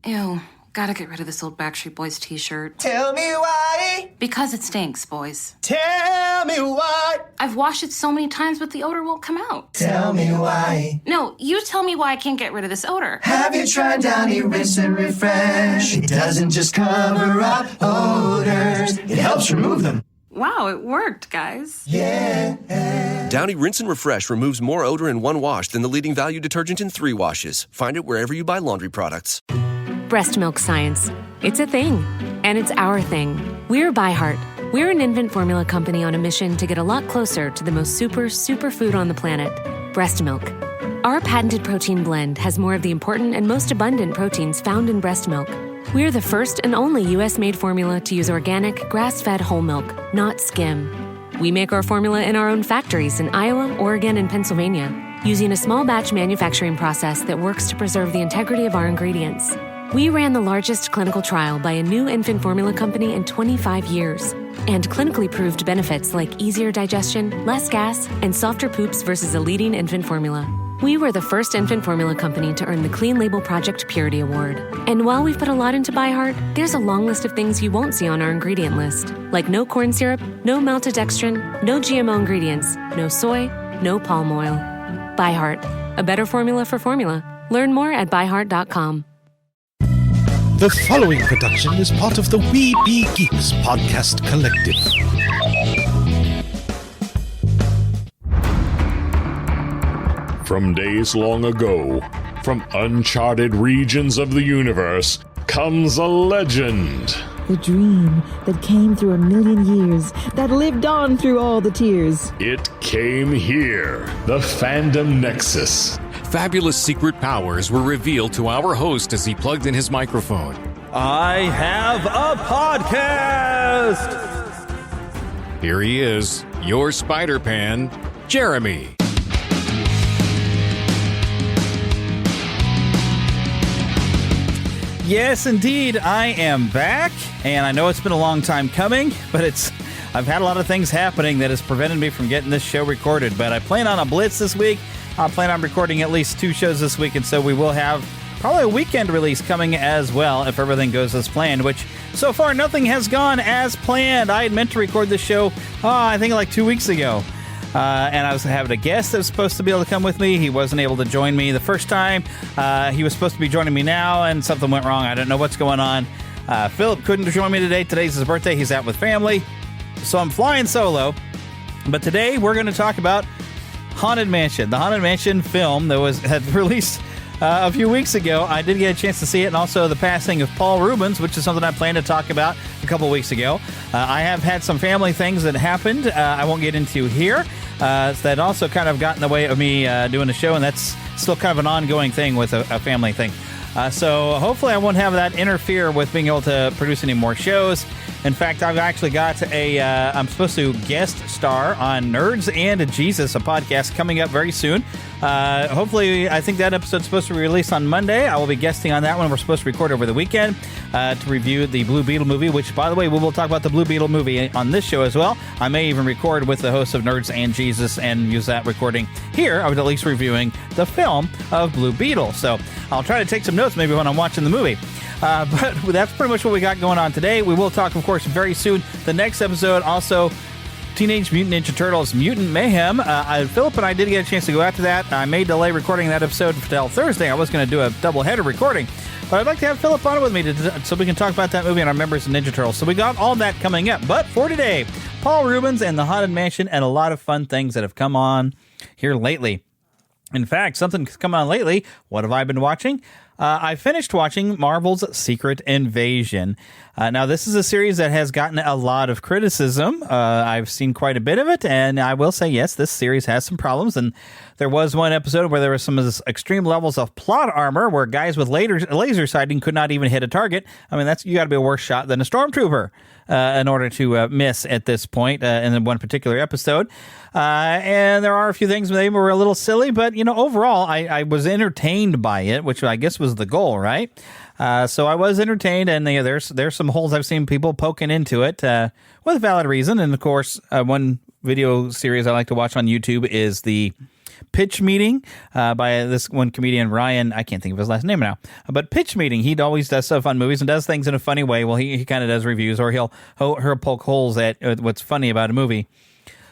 Ew, gotta get rid of this old Backstreet Boys t-shirt. Tell me why. Because it stinks, boys. Tell me why. I've washed it so many times, but the odor won't come out. Tell me why. No, you tell me why I can't get rid of this odor. Have you tried Downy Rinse and Refresh? It doesn't just cover up odors, it helps remove them. Wow, it worked, guys. Yeah. Downy Rinse and Refresh removes more odor in one wash than the leading value detergent in 3 washes. Find it wherever you buy laundry products. Breast milk science. It's a thing. And it's our thing. We're ByHeart. We're an infant formula company on a mission to get a lot closer to the most superfood on the planet, breast milk. Our patented protein blend has more of the important and most abundant proteins found in breast milk. We're the first and only U.S.-made formula to use organic, grass-fed whole milk, not skim. We make our formula in our own factories in Iowa, Oregon, and Pennsylvania, using a small batch manufacturing process that works to preserve the integrity of our ingredients. We ran the largest clinical trial by a new infant formula company in 25 years, and clinically proved benefits like easier digestion, less gas, and softer poops versus a leading infant formula. We were the first infant formula company to earn the Clean Label Project Purity Award. And while we've put a lot into ByHeart, there's a long list of things you won't see on our ingredient list, like no corn syrup, no maltodextrin, no GMO ingredients, no soy, no palm oil. ByHeart, a better formula for formula. Learn more at byheart.com. The following production is part of the We Be Geeks podcast collective. From days long ago, from uncharted regions of the universe, comes a legend. The dream that came through a million years, that lived on through all the tears. It came here, the Fandom Nexus. Fabulous secret powers were revealed to our host as he plugged in his microphone. I have a podcast! Here he is, your Spider-Pan, Jeremy. Yes, indeed, I am back, and I know it's been a long time coming, but I've had a lot of things happening that has prevented me from getting this show recorded, but I plan on a blitz this week. I plan on recording at least 2 shows this week, and so we will have probably a weekend release coming as well if everything goes as planned, which so far nothing has gone as planned. I had meant to record this show, I think like 2 weeks ago. And I was having a guest that was supposed to be able to come with me. He wasn't able to join me the first time. He was supposed to be joining me now, and something went wrong. I don't know what's going on. Philip couldn't join me today. Today's his birthday. He's out with family. So I'm flying solo. But today we're going to talk about Haunted Mansion, the Haunted Mansion film that had released a few weeks ago. I did get a chance to see it, and also the passing of Paul Reubens, which is something I planned to talk about a couple weeks ago. I have had some family things that happened I won't get into here that also kind of got in the way of me doing the show, and that's still kind of an ongoing thing with a family thing. So hopefully I won't have that interfere with being able to produce any more shows. In fact, I've actually got I'm supposed to guest star on Nerds and Jesus, a podcast coming up very soon. Hopefully, I think that episode's supposed to be released on Monday. I will be guesting on that one. We're supposed to record over the weekend to review the Blue Beetle movie, which, by the way, we will talk about the Blue Beetle movie on this show as well. I may even record with the hosts of Nerds and Jesus and use that recording here. I was at least reviewing the film of Blue Beetle. So I'll try to take some notes maybe when I'm watching the movie. But that's pretty much what we got going on today. We will talk, of course, very soon. The next episode, also Teenage Mutant Ninja Turtles Mutant Mayhem. Philip and I did get a chance to go after that. I may delay recording that episode until Thursday. I was going to do a double-header recording. But I'd like to have Philip on with me so we can talk about that movie and our members of Ninja Turtles. So we got all that coming up. But for today, Paul Reubens and the Haunted Mansion and a lot of fun things that have come on here lately. In fact, something's come on lately. What have I been watching? I finished watching Marvel's Secret Invasion. Now, this is a series that has gotten a lot of criticism. I've seen quite a bit of it, and I will say, yes, this series has some problems. And there was one episode where there was some of this extreme levels of plot armor where guys with laser sighting could not even hit a target. I mean, you got to be a worse shot than a stormtrooper in order to miss at this point in one particular episode. And there are a few things that were a little silly, but, overall, I was entertained by it, which I guess was the goal, right? So I was entertained, and there's some holes I've seen people poking into it with valid reason. And, of course, one video series I like to watch on YouTube is the Pitch Meeting by this one comedian, Ryan. I can't think of his last name now. But Pitch Meeting, he always does stuff on movies and does things in a funny way. Well, he kind of does reviews, or he'll poke holes at what's funny about a movie.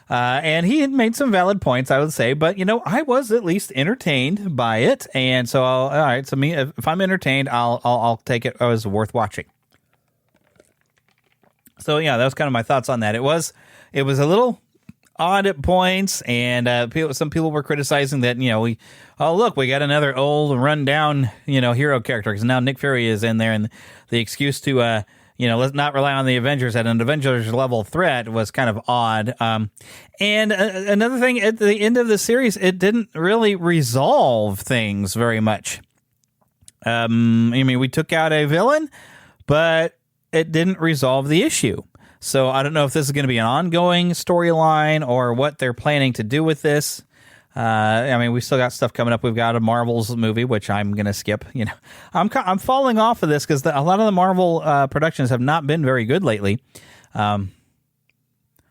And he had made some valid points, I would say, but, I was at least entertained by it. And so, all right, so if I'm entertained, I'll take it as worth watching. So, yeah, that was kind of my thoughts on that. It was a little odd at points, and some people were criticizing that, we got another old, rundown, hero character, because now Nick Fury is in there, and the excuse to, let's not rely on the Avengers at an Avengers level threat was kind of odd. And another thing, at the end of the series, it didn't really resolve things very much. We took out a villain, but it didn't resolve the issue. So I don't know if this is going to be an ongoing storyline or what they're planning to do with this. We still got stuff coming up. We've got a Marvel's movie, which I'm going to skip. I'm falling off of this because a lot of the Marvel productions have not been very good lately.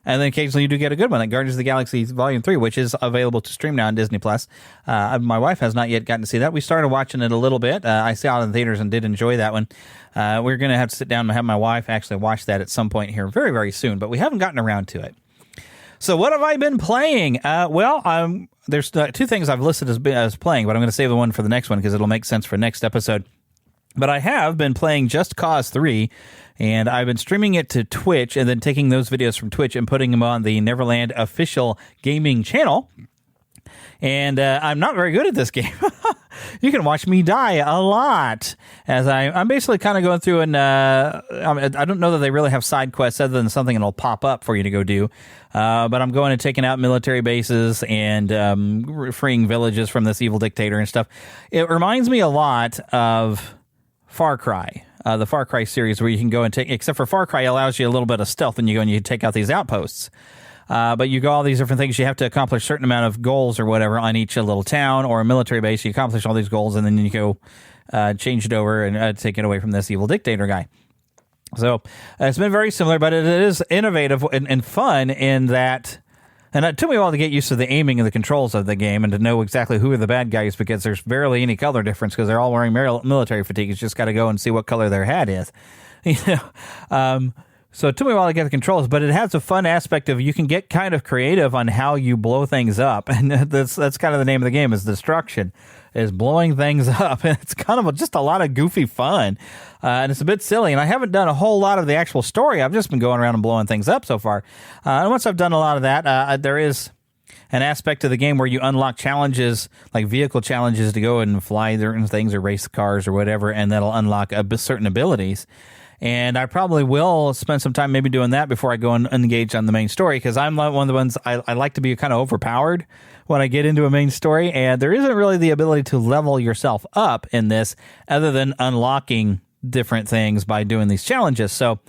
And then occasionally you do get a good one, like Guardians of the Galaxy Volume 3, which is available to stream now on Disney+. My wife has not yet gotten to see that. We started watching it a little bit. I saw it in theaters and did enjoy that one. We're going to have to sit down and have my wife actually watch that at some point here very, very soon, but we haven't gotten around to it. So what have I been playing? There's two things I've listed as playing, but I'm going to save the one for the next one because it'll make sense for next episode. But I have been playing Just Cause 3, and I've been streaming it to Twitch and then taking those videos from Twitch and putting them on the Neverland official gaming channel. And I'm not very good at this game. You can watch me die a lot as I'm basically kind of going through and I don't know that they really have side quests other than something that'll pop up for you to go do. But I'm going and taking out military bases and freeing villages from this evil dictator and stuff. It reminds me a lot of Far Cry, the Far Cry series, where you can go and take, except for Far Cry allows you a little bit of stealth and you go and you take out these outposts. But you go all these different things. You have to accomplish a certain amount of goals or whatever on each little town or a military base. You accomplish all these goals and then you go change it over and take it away from this evil dictator guy. So it's been very similar, but it is innovative and fun in that. And it took me a while to get used to the aiming and the controls of the game and to know exactly who are the bad guys because there's barely any color difference because they're all wearing military fatigue. It's just got to go and see what color their hat is. So it took me a while to get the controls, but it has a fun aspect of you can get kind of creative on how you blow things up. And that's kind of the name of the game is destruction, is blowing things up. And it's kind of just a lot of goofy fun. And it's a bit silly. And I haven't done a whole lot of the actual story. I've just been going around and blowing things up so far. And once I've done a lot of that, there is an aspect of the game where you unlock challenges, like vehicle challenges to go and fly certain things or race cars or whatever, and that'll unlock certain abilities. And I probably will spend some time maybe doing that before I go and engage on the main story, because I'm one of the ones I like to be kind of overpowered when I get into a main story, and there isn't really the ability to level yourself up in this other than unlocking different things by doing these challenges. So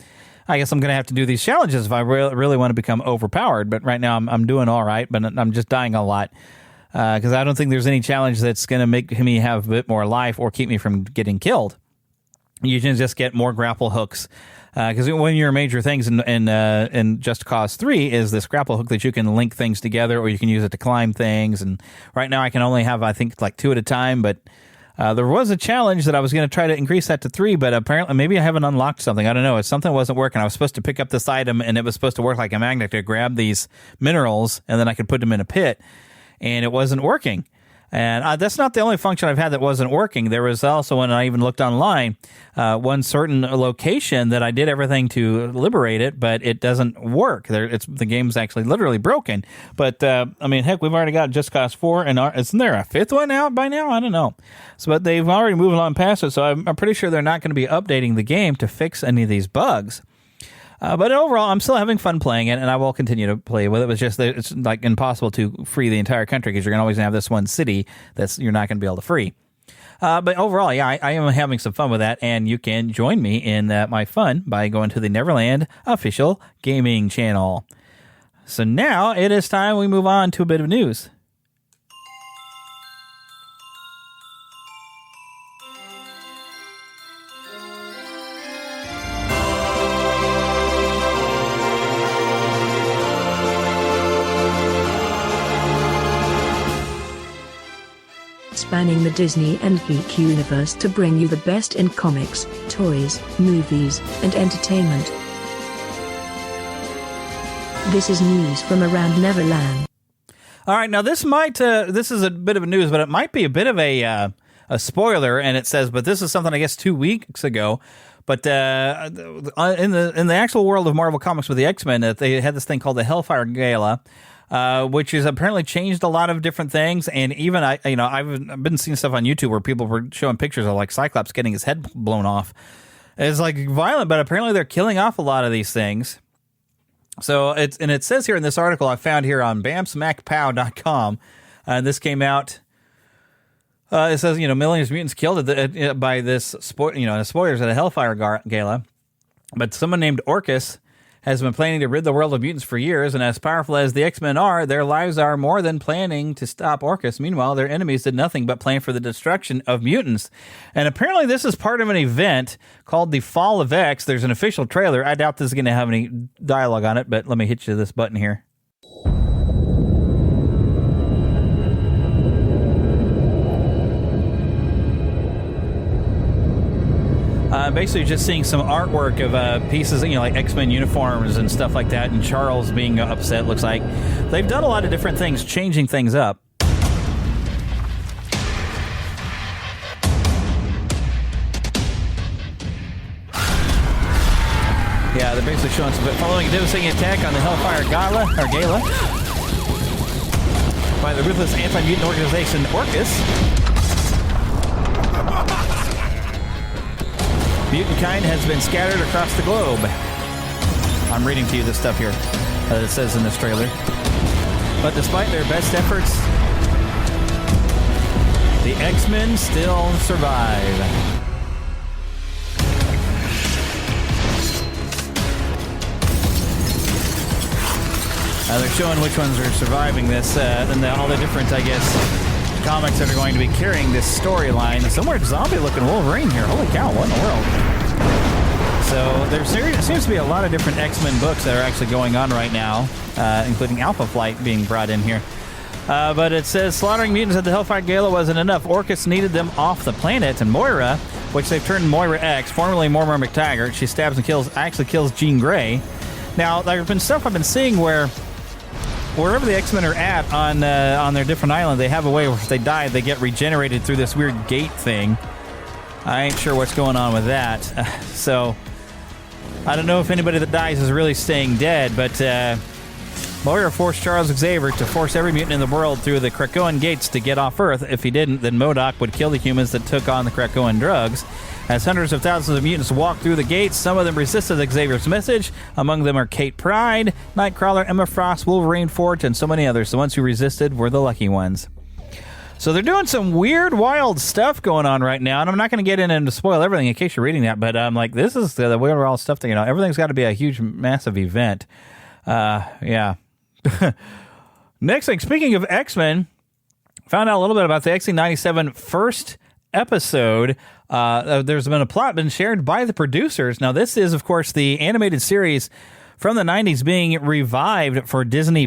I guess I'm going to have to do these challenges if I really want to become overpowered, but right now I'm doing all right, but I'm just dying a lot because I don't think there's any challenge that's going to make me have a bit more life or keep me from getting killed. You can just get more grapple hooks because one of your major things in Just Cause 3 is this grapple hook that you can link things together or you can use it to climb things. And right now I can only have, I think, like 2 at a time. But there was a challenge that I was going to try to increase that to 3, but apparently maybe I haven't unlocked something. I don't know. Something wasn't working. I was supposed to pick up this item and it was supposed to work like a magnet to grab these minerals and then I could put them in a pit. And it wasn't working. And that's not the only function I've had that wasn't working. There was also, when I even looked online, one certain location that I did everything to liberate it, but it doesn't work. The game's actually literally broken. But, heck, we've already got Just Cause 4, and isn't there a 5th one out by now? I don't know. But they've already moved on past it, so I'm pretty sure they're not going to be updating the game to fix any of these bugs. But overall, I'm still having fun playing it, and I will continue to play with it. It's just that it's like impossible to free the entire country because you're going to always have this one city that's you're not going to be able to free. But overall, yeah, I am having some fun with that, and you can join me in my fun by going to the Neverland official gaming channel. So now it is time we move on to a bit of news. spanning the Disney and geek universe to bring you the best in comics, toys, movies, and entertainment. This is news from around Neverland. All right, now this is a bit of a news, but it might be a bit of a spoiler, and it says, but this is something I guess 2 weeks ago. But in the actual world of Marvel Comics with the X-Men, they had this thing called the Hellfire Gala, which has apparently changed a lot of different things. And even I've been seeing stuff on YouTube where people were showing pictures of like Cyclops getting his head blown off. It's like violent, but apparently they're killing off a lot of these things. So it says here in this article I found here on bamsmacpow.com, and this came out. It says, millions of mutants killed by this spoilers at a Hellfire Gala. But someone named Orcus has been planning to rid the world of mutants for years, and as powerful as the X-Men are, their lives are more than planning to stop Orcus. Meanwhile, their enemies did nothing but plan for the destruction of mutants. And apparently this is part of an event called the Fall of X. There's an official trailer. I doubt this is going to have any dialogue on it, but let me hit you this button here. Basically just seeing some artwork of pieces, like X-Men uniforms and stuff like that, and Charles being upset, looks like. They've done a lot of different things, changing things up. Yeah, they're basically showing some, following a devastating attack on the Hellfire Gala by the ruthless anti-mutant organization Orcus. Mutant kind has been scattered across the globe. I'm reading to you this stuff here that it says in this trailer. But despite their best efforts, the X-Men still survive. They're showing which ones are surviving this, and all the different, I guess, comics that are going to be carrying this storyline. Somewhere zombie-looking Wolverine here. Holy cow, what in the world? So there seems to be a lot of different X-Men books that are actually going on right now, including Alpha Flight being brought in here. But it says, slaughtering mutants at the Hellfire Gala wasn't enough. Orcus needed them off the planet, and Moira, which they've turned Moira X, formerly Moira McTaggart, she stabs and kills Jean Grey. Now, there's been stuff I've been seeing where wherever the X-Men are at on their different island, they have a way where if they die, they get regenerated through this weird gate thing. I ain't sure what's going on with that. So, I don't know if anybody that dies is really staying dead, but Moira forced Charles Xavier to force every mutant in the world through the Krakoan gates to get off Earth. If he didn't, then MODOK would kill the humans that took on the Krakoan drugs. As hundreds of thousands of mutants walked through the gates, some of them resisted Xavier's message. Among them are Kate Pryde, Nightcrawler, Emma Frost, Wolverine Forge, and so many others. The ones who resisted were the lucky ones. So they're doing some weird, wild stuff going on right now, and I'm not going to get in and spoil everything in case you're reading that, but I'm like, this is the weird, wild stuff that, everything's got to be a huge, massive event. Yeah. Next thing, speaking of X-Men, found out a little bit about the X-Men 97 first episode. There's been a plot been shared by the producers. Now, this is, of course, the animated series from the 90s being revived for Disney+.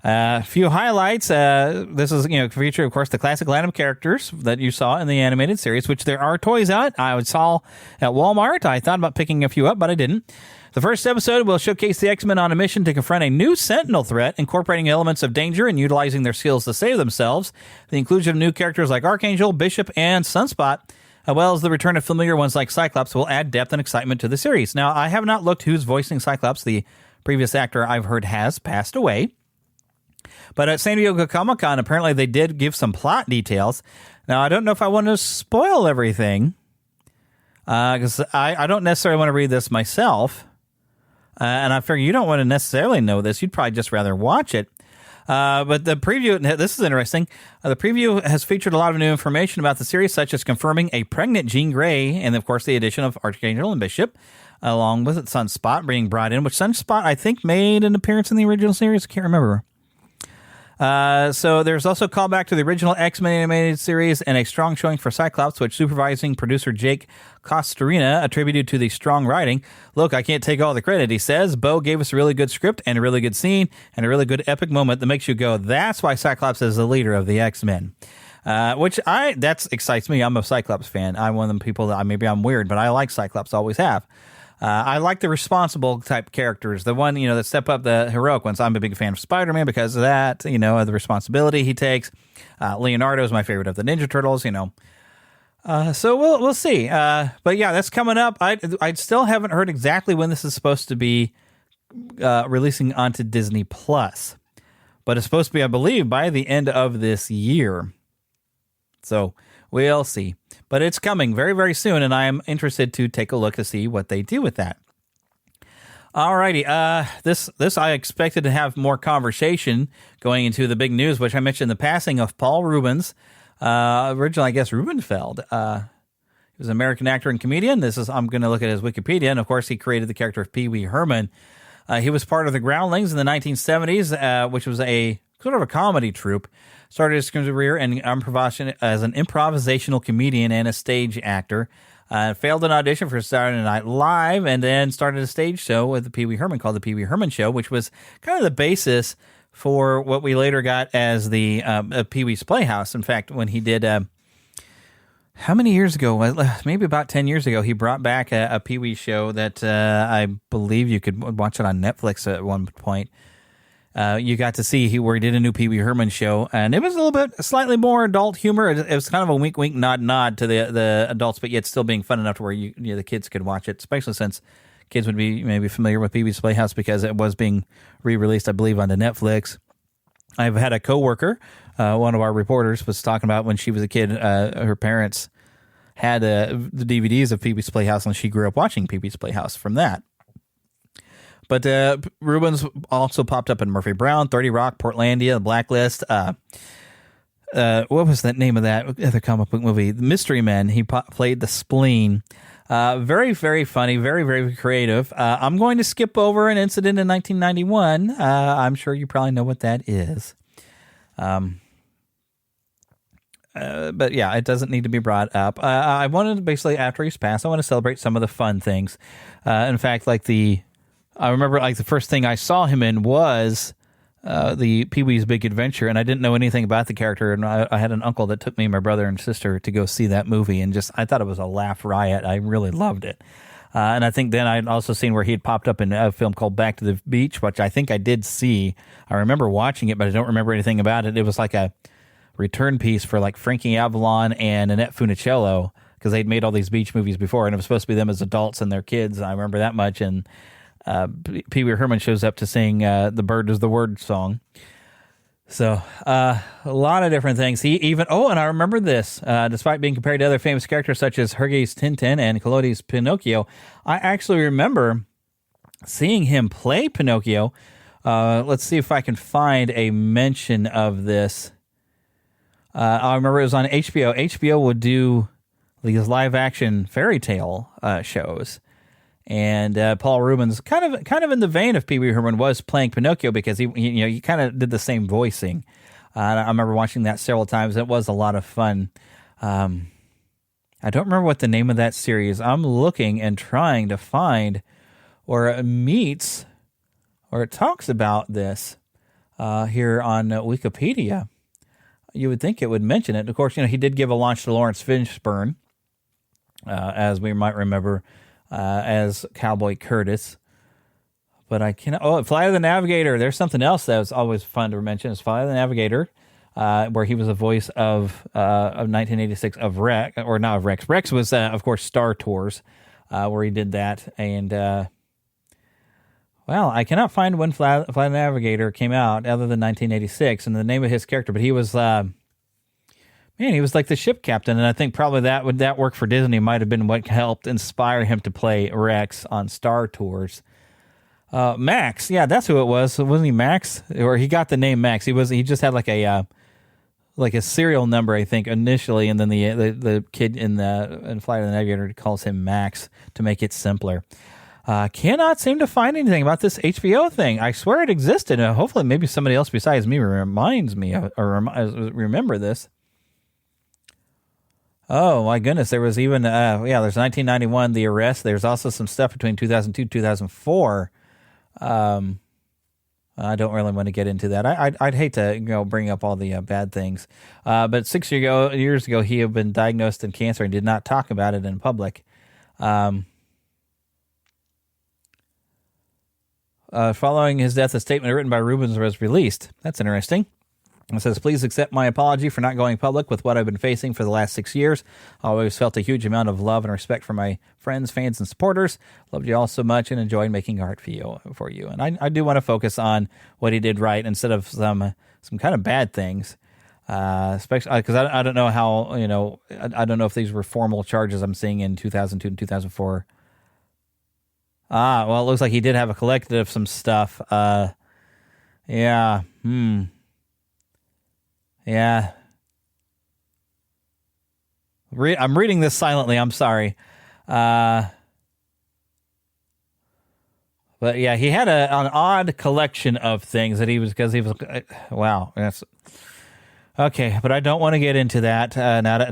A few highlights. This is, feature, of course, the classic line of characters that you saw in the animated series, which there are toys out. I saw at Walmart. I thought about picking a few up, but I didn't. The first episode will showcase the X-Men on a mission to confront a new Sentinel threat, incorporating elements of danger and utilizing their skills to save themselves. The inclusion of new characters like Archangel, Bishop, and Sunspot, as well as the return of familiar ones like Cyclops, will add depth and excitement to the series. Now, I have not looked who's voicing Cyclops. The previous actor I've heard has passed away. But at San Diego Comic-Con, apparently they did give some plot details. Now, I don't know if I want to spoil everything, because I don't necessarily want to read this myself. And I figure you don't want to necessarily know this. You'd probably just rather watch it. But the preview, this is interesting. The preview has featured a lot of new information about the series, such as confirming a pregnant Jean Grey, and of course the addition of Archangel and Bishop, along with Sunspot being brought in, which Sunspot, I think, made an appearance in the original series. I can't remember. So there's also a callback to the original X-Men animated series and a strong showing for Cyclops, which supervising producer Jake Costarina attributed to the strong writing. Look, I can't take all the credit, he says. Bo gave us a really good script and a really good scene and a really good epic moment that makes you go, that's why Cyclops is the leader of the X-Men. which that excites me. I'm a Cyclops fan. I'm one of them people that maybe I'm weird, but I like Cyclops, always have. I like the responsible type characters, the one, that step up, the heroic ones. I'm a big fan of Spider-Man because of that, of the responsibility he takes. Leonardo is my favorite of the Ninja Turtles, So we'll see. But yeah, that's coming up. I still haven't heard exactly when this is supposed to be releasing onto Disney Plus, but it's supposed to be, I believe, by the end of this year. So we'll see. But it's coming very, very soon, and I am interested to take a look to see what they do with that. Alrighty, this I expected to have more conversation going into the big news, which I mentioned the passing of Paul Reubens, originally, I guess, Rubenfeld. He was an American actor and comedian. I'm going to look at his Wikipedia, and of course, he created the character of Pee Wee Herman. He was part of the Groundlings in the 1970s, which was a sort of a comedy troupe. Started his career as an improvisational comedian and a stage actor. Failed an audition for Saturday Night Live, and then started a stage show with the Pee Wee Herman called the Pee Wee Herman Show, which was kind of the basis for what we later got as the Pee Wee's Playhouse. In fact, when he did, how many years ago? Maybe about 10 years ago, he brought back a Pee Wee show that I believe you could watch it on Netflix at one point. You got to see where he did a new Pee Wee Herman show, and it was a little bit slightly more adult humor. It was kind of a wink, wink, nod, nod to the adults, but yet still being fun enough to where the kids could watch it, especially since kids would be maybe familiar with Pee Wee's Playhouse because it was being re-released, I believe, onto Netflix. I've had a coworker, one of our reporters, was talking about when she was a kid, her parents had the DVDs of Pee Wee's Playhouse, and she grew up watching Pee Wee's Playhouse from that. But Reubens also popped up in Murphy Brown, 30 Rock, Portlandia, The Blacklist. What was that name of that other comic book movie? The Mystery Men. He played the Spleen. Very, very funny, very, very creative. I'm going to skip over an incident in 1991. I'm sure you probably know what that is. But yeah, it doesn't need to be brought up. I wanted to basically, after he's passed, I want to celebrate some of the fun things. In fact, I remember the first thing I saw him in was the Pee Wee's Big Adventure, and I didn't know anything about the character, and I had an uncle that took me and my brother and sister to go see that movie, and I thought it was a laugh riot. I really loved it. And I think then I'd also seen where he had popped up in a film called Back to the Beach, which I think I did see. I remember watching it, but I don't remember anything about it. It was like a return piece for Frankie Avalon and Annette Funicello, because they'd made all these beach movies before, and it was supposed to be them as adults and their kids. I remember that much, and Pee Wee Herman shows up to sing "The Bird Is the Word" song. So a lot of different things. He even and I remember this. Despite being compared to other famous characters such as Hergé's Tintin and Collodi's Pinocchio, I actually remember seeing him play Pinocchio. Let's see if I can find a mention of this. I remember it was on HBO. HBO would do these live-action fairy tale shows. And Paul Reubens, kind of in the vein of Pee Wee Herman, was playing Pinocchio because he kind of did the same voicing. I remember watching that several times. It was a lot of fun. I don't remember what the name of that series. I'm looking and trying to find where it meets or it talks about this here on Wikipedia. You would think it would mention it. Of course, he did give a launch to Lawrence Fishburne, as we might remember. As Cowboy Curtis, but I cannot. Flight of the Navigator. There's something else that was always fun to mention. Is Flight of the Navigator, where he was the voice of 1986 of Rex, or not of Rex. Rex was, of course, Star Tours, where he did that. And I cannot find when Flight of the Navigator came out, other than 1986, and the name of his character. But he was. He was like the ship captain, and I think probably that work for Disney might have been what helped inspire him to play Rex on Star Tours. Max, yeah, that's who it was. Wasn't he Max? Or he got the name Max. He just had like a serial number, I think, initially, and then the kid in Flight of the Navigator calls him Max to make it simpler. Cannot seem to find anything about this HBO thing. I swear it existed. Hopefully, maybe somebody else besides me reminds me or remember this. Oh, my goodness. There was even, there's 1991, The Arrest. There's also some stuff between 2002 2004. I don't really want to get into that. I'd hate to bring up all the bad things. But 6 years ago, he had been diagnosed with cancer and did not talk about it in public. Following his death, a statement written by Reubens was released. That's interesting. It says, please accept my apology for not going public with what I've been facing for the last 6 years. I always felt a huge amount of love and respect for my friends, fans, and supporters. Loved you all so much and enjoyed making art for you. And I do want to focus on what he did right instead of some kind of bad things. Especially because I don't know how, I don't know if these were formal charges I'm seeing in 2002 and 2004. Well, it looks like he did have a collective of some stuff. Yeah. Yeah. I'm reading this silently. I'm sorry. But yeah, he had an odd collection of things that he was wow. That's okay. But I don't want to get into that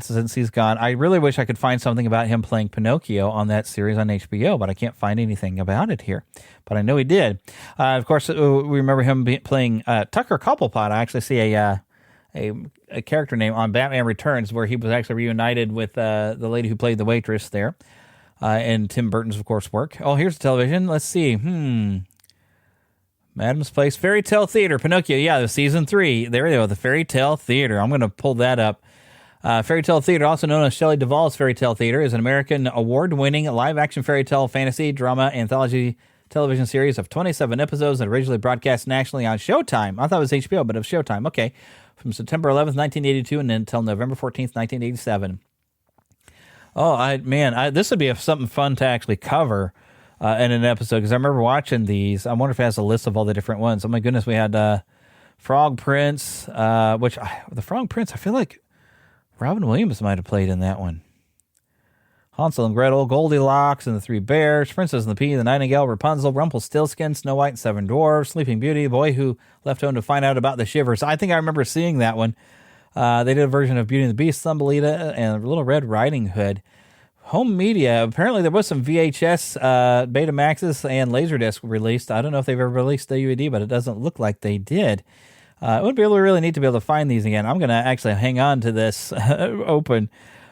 since he's gone. I really wish I could find something about him playing Pinocchio on that series on HBO, but I can't find anything about it here. But I know he did. Of course, we remember him playing Tucker Cobblepot. I actually see a character name on Batman Returns where he was actually reunited with the lady who played the waitress there, and Tim Burton's, of course, work. Oh, here's the television. Let's see. Madam's Place Fairy Tale Theater, Pinocchio. Yeah, the season 3. There we go, the Fairy Tale Theater. I'm going to pull that up. Fairy Tale Theater, also known as Shelley Duvall's Fairy Tale Theater, is an American award-winning live-action fairy tale, fantasy, drama, anthology television series of 27 episodes that originally broadcast nationally on Showtime. I thought it was HBO, but it was Showtime. Okay. From September 11th, 1982, and until November 14th, 1987. Oh, this would be something fun to actually cover in an episode, because I remember watching these. I wonder if it has a list of all the different ones. Oh my goodness, we had Frog Prince, the Frog Prince, I feel like Robin Williams might have played in that one. Hansel and Gretel, Goldilocks and the Three Bears, Princess and the Pea, the Nightingale, Rapunzel, Rumpelstiltskin, Snow White and Seven Dwarfs, Sleeping Beauty, Boy Who Left Home to Find Out About the Shivers. I think I remember seeing that one. They did a version of Beauty and the Beast, Thumbelina, and Little Red Riding Hood. Home media, apparently there was some VHS, Betamaxes, and Laserdisc released. I don't know if they've ever released the DVD, but it doesn't look like they did. It would be really neat to be able to find these again. I'm going to actually hang on to this open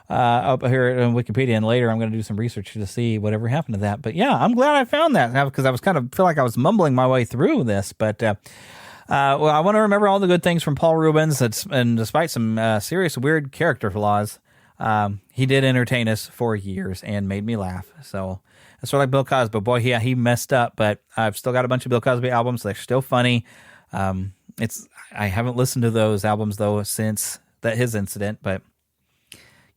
up here on Wikipedia, and later I'm going to do some research to see whatever happened to that. But yeah, I'm glad I found that, because I was feel like I was mumbling my way through this. But well, I want to remember all the good things from Paul Reubens. And despite some serious weird character flaws, he did entertain us for years and made me laugh. So it's sort of like Bill Cosby. Boy, yeah, he messed up, but I've still got a bunch of Bill Cosby albums. They're still funny. I haven't listened to those albums though since his incident, but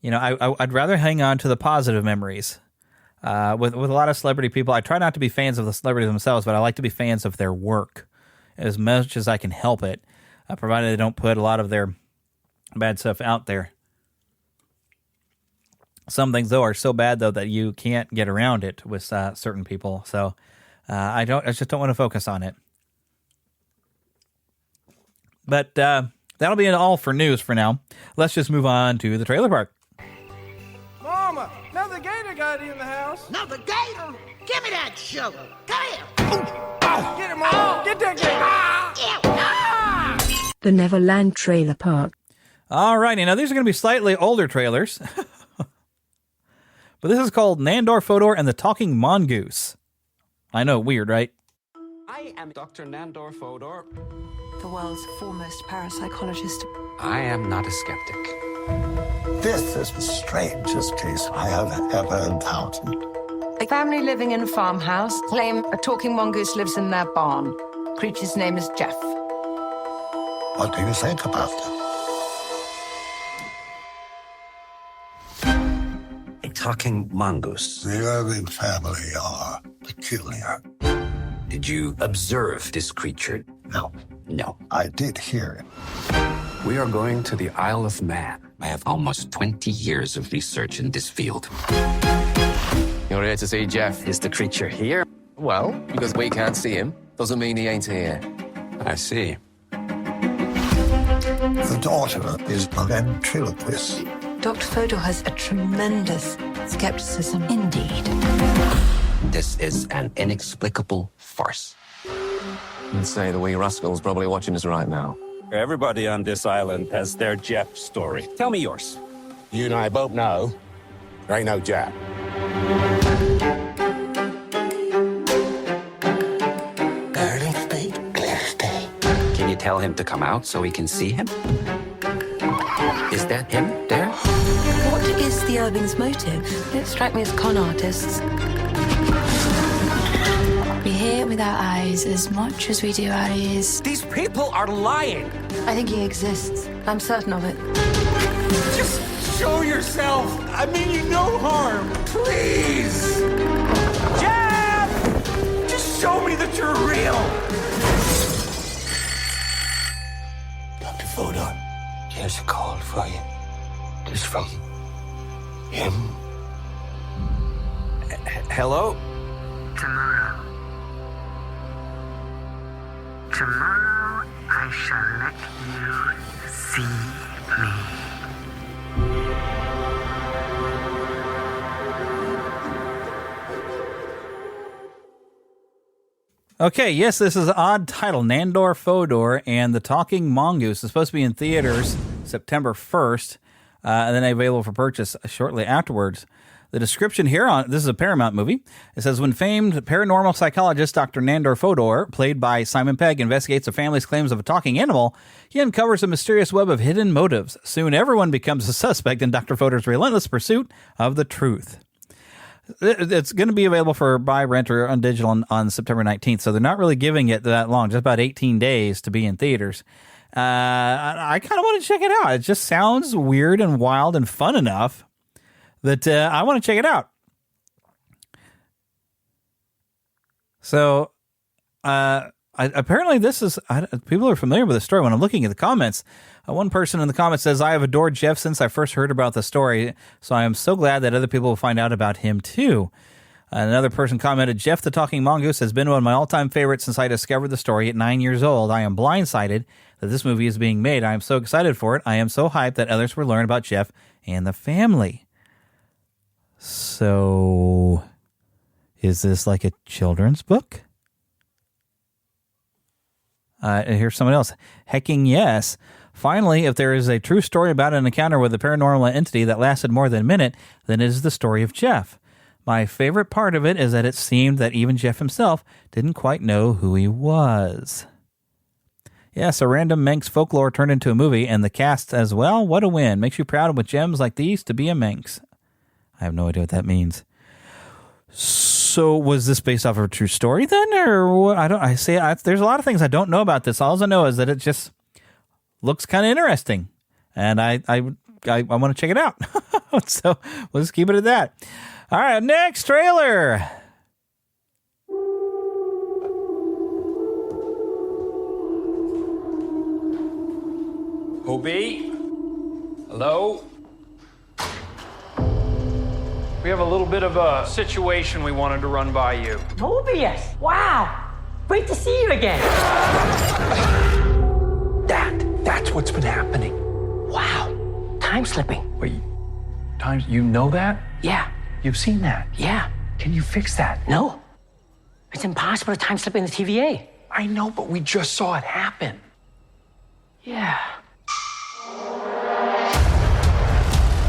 I'd rather hang on to the positive memories. With a lot of celebrity people, I try not to be fans of the celebrities themselves, but I like to be fans of their work as much as I can help it, provided they don't put a lot of their bad stuff out there. Some things, though, are so bad, though, that you can't get around it with certain people. So I just don't want to focus on it. But that'll be all for news for now. Let's just move on to the trailer park. Mama, another gator got in the house. Another gator? Give me that shovel. Come here. Get him, Mama. Get that gator. The Neverland Trailer Park. All righty. Now, these are going to be slightly older trailers. But this is called Nandor Fodor and the Talking Mongoose. I know, weird, right? I am Dr. Nandor Fodor, the world's foremost parapsychologist. I am not a skeptic. This is the strangest case I have ever encountered. A family living in a farmhouse claim a talking mongoose lives in their barn. Creature's name is Jeff. What do you think about it? A talking mongoose. The Irving family are peculiar. Did you observe this creature? No. No. I did hear it. We are going to the Isle of Man. I have almost 20 years of research in this field. You're here to see Jeff. Is the creature here? Well, because we can't see him, doesn't mean he ain't here. I see. The daughter is a ventriloquist. Dr. Fodor has a tremendous skepticism indeed. This is an inexplicable farce. I'd say the wee rascal's probably watching us right now. Everybody on this island has their Jeff story. Tell me yours. You and I both know there ain't no Jeff. Can you tell him to come out so we can see him? Is that him there? What is the Irving's motive? It strikes me as con artists. We hear with our eyes as much as we do our ears. These people are lying. I think he exists. I'm certain of it. Just show yourself. I mean you no harm. Please. Jeff! Just show me that you're real. Dr. Fodor, here's a call for you. Just from him. Hello? Tomorrow I shall let you see me. Okay, yes, this is an odd title, Nandor Fodor and the Talking Mongoose. It's supposed to be in theaters September 1st, and then available for purchase shortly afterwards. The description here this is a Paramount movie. It says, when famed paranormal psychologist Dr. Nandor Fodor, played by Simon Pegg, investigates a family's claims of a talking animal, he uncovers a mysterious web of hidden motives. Soon everyone becomes a suspect in Dr. Fodor's relentless pursuit of the truth. It's going to be available for buy, rent, or on digital on September 19th, so they're not really giving it that long, just about 18 days to be in theaters. I kind of want to check it out. It just sounds weird and wild and fun enough that I want to check it out. So, apparently this is, people are familiar with the story. When I'm looking at the comments, one person in the comments says, I have adored Jeff since I first heard about the story, so I am so glad that other people will find out about him too. Another person commented, Jeff the Talking Mongoose has been one of my all-time favorites since I discovered the story at 9 years old. I am blindsided that this movie is being made. I am so excited for it. I am so hyped that others will learn about Jeff and the family. So, is this like a children's book? Here's someone else. Hecking yes. Finally, if there is a true story about an encounter with a paranormal entity that lasted more than a minute, then it is the story of Jeff. My favorite part of it is that it seemed that even Jeff himself didn't quite know who he was. Yes, a random Manx folklore turned into a movie, and the cast as well. What a win. Makes you proud with gems like these to be a Manx. I have no idea what that means. So was this based off of a true story then, or what? There's a lot of things I don't know about this. All I know is that it just looks kind of interesting, and I want to check it out. So we'll just keep it at that. All right, next trailer. Hobie? Hello? We have a little bit of a situation we wanted to run by you. Mobius! Wow! Great to see you again! That's what's been happening. Wow! Time slipping. Wait, you know that? Yeah. You've seen that? Yeah. Can you fix that? No. It's impossible to time slip in the TVA. I know, but we just saw it happen. Yeah.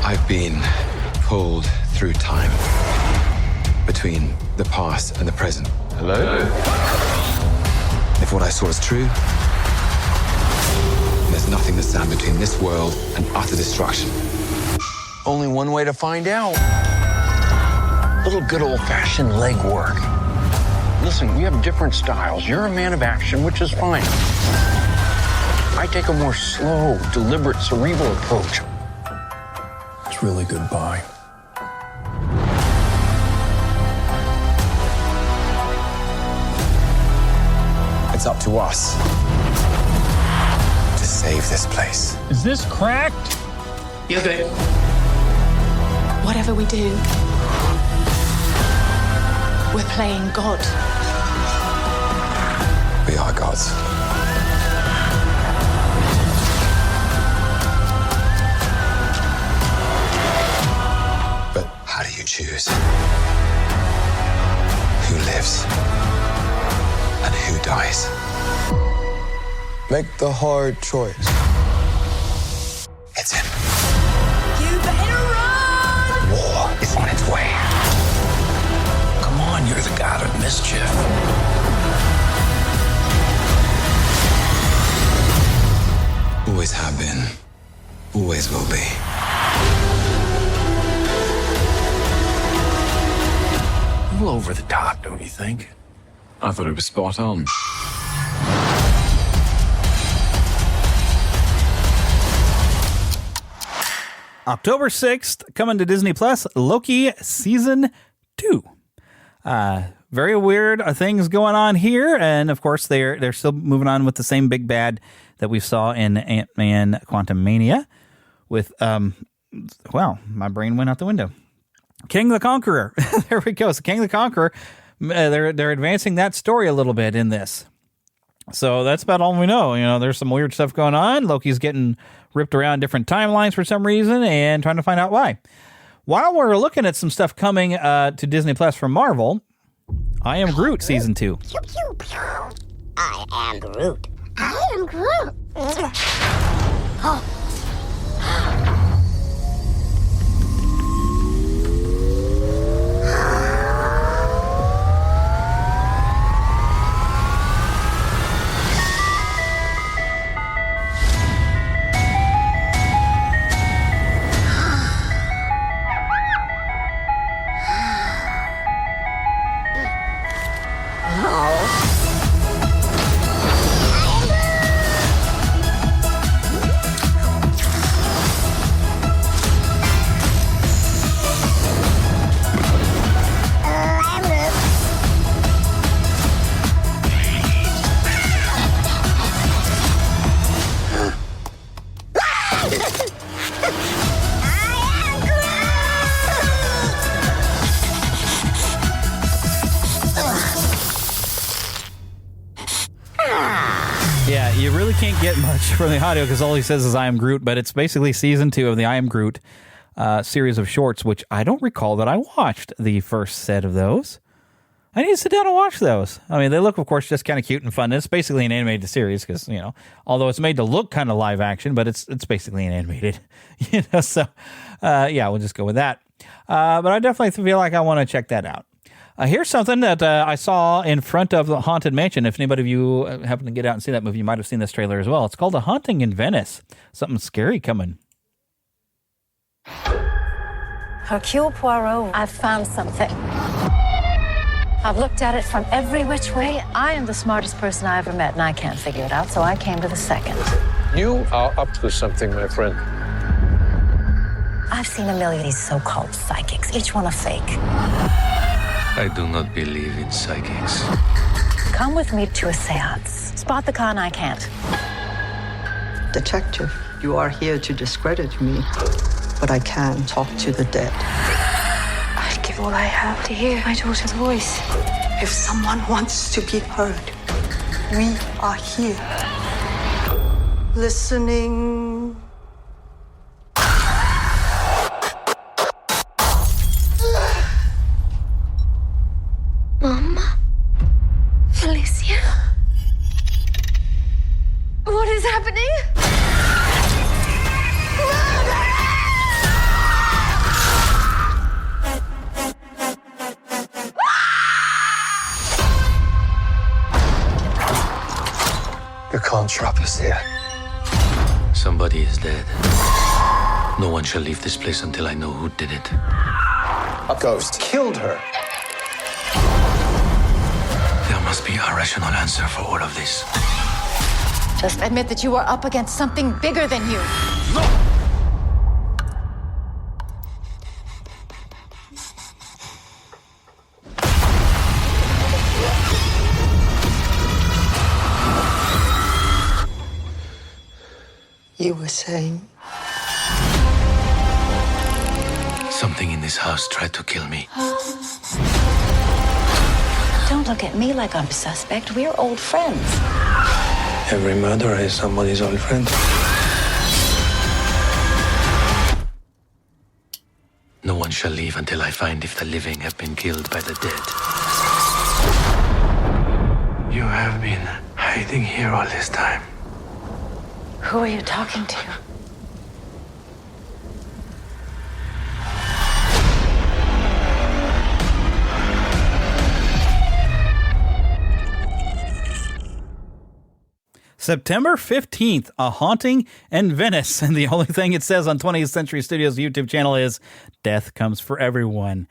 I've been pulled through time between the past and the present. Hello? If what I saw is true, there's nothing to stand between this world and utter destruction. Only one way to find out. A little good old-fashioned legwork. Listen, we have different styles. You're a man of action, which is fine. I take a more slow, deliberate, cerebral approach. It's really goodbye. It's up to us to save this place. Is this cracked? You okay? Whatever we do, we're playing God. We are gods. But how do you choose who lives And who dies? Make the hard choice. It's him. You better run! War is on its way. Come on, you're the god of mischief. Always have been. Always will be. A little over the top, don't you think? I thought it was spot on. October 6th, coming to Disney Plus, Loki Season 2. Very weird things going on here, and of course they're still moving on with the same big bad that we saw in Ant-Man Quantumania with, well, my brain went out the window. King the Conqueror. There we go. So King the Conqueror, they're advancing that story a little bit in this. So that's about all we know. You know, there's some weird stuff going on. Loki's getting ripped around different timelines for some reason and trying to find out why. While we're looking at some stuff coming to Disney Plus from Marvel, I Am Groot Season 2. Pew, pew, pew. I am Groot. I am Groot. Oh. Yeah, you really can't get much from the audio because all he says is I Am Groot, but it's basically Season 2 of the I Am Groot series of shorts, which I don't recall that I watched the first set of those. I need to sit down and watch those. I mean, they look, of course, just kind of cute and fun. It's basically an animated series because, you know, although it's made to look kind of live action, but it's basically an animated, you know, so yeah, we'll just go with that. But I definitely feel like I want to check that out. Here's something that I saw in front of the Haunted Mansion. If anybody of you happen to get out and see that movie, you might have seen this trailer as well. It's called A Haunting in Venice. Something scary coming. Hercule Poirot, I've found something. I've looked at it from every which way. I am the smartest person I ever met, and I can't figure it out, so I came to the second. You are up to something, my friend. I've seen a million of these so-called psychics, each one a fake. I do not believe in psychics. Come with me to a seance. Spot the con I can't. Detective, you are here to discredit me, but I can talk to the dead. I'd give all I have to hear my daughter's voice. If someone wants to be heard, we are here. Listening. Mama? Felicia? What is happening? You can't trap us here. Somebody is dead. No one shall leave this place until I know who did it. A ghost killed her. There must be a rational answer for all of this. Just admit that you are up against something bigger than you. You were saying? Something in this house tried to kill me. Don't look at me like I'm suspect. We're old friends. Every murderer is somebody's old friend. No one shall leave until I find if the living have been killed by the dead. You have been hiding here all this time. Who are you talking to? September 15th, A Haunting in Venice. And the only thing it says on 20th Century Studios' YouTube channel is death comes for everyone.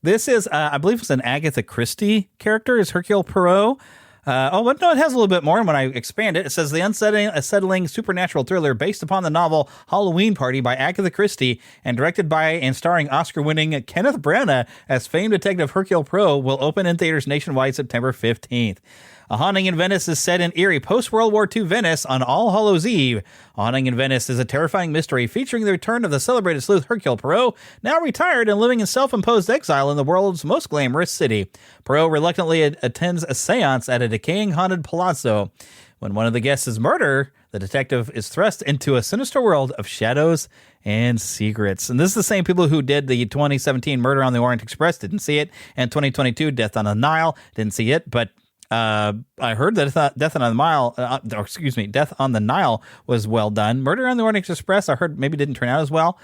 This is, I believe it's an Agatha Christie character, is Hercule Poirot. But no, it has a little bit more. And when I expand it, it says the unsettling supernatural thriller based upon the novel Halloween Party by Agatha Christie and directed by and starring Oscar-winning Kenneth Branagh as famed detective Hercule Poirot will open in theaters nationwide September 15th. A Haunting in Venice is set in eerie post-World War II Venice on All Hallows Eve. A Haunting in Venice is a terrifying mystery featuring the return of the celebrated sleuth Hercule Poirot, now retired and living in self-imposed exile in the world's most glamorous city. Poirot reluctantly attends a seance at a decaying haunted palazzo. When one of the guests is murdered, the detective is thrust into a sinister world of shadows and secrets. And this is the same people who did the 2017 Murder on the Orient Express, didn't see it, and 2022 Death on the Nile, didn't see it, but I heard that Death on the Nile was well done. Murder on the Orient Express, I heard maybe didn't turn out as well.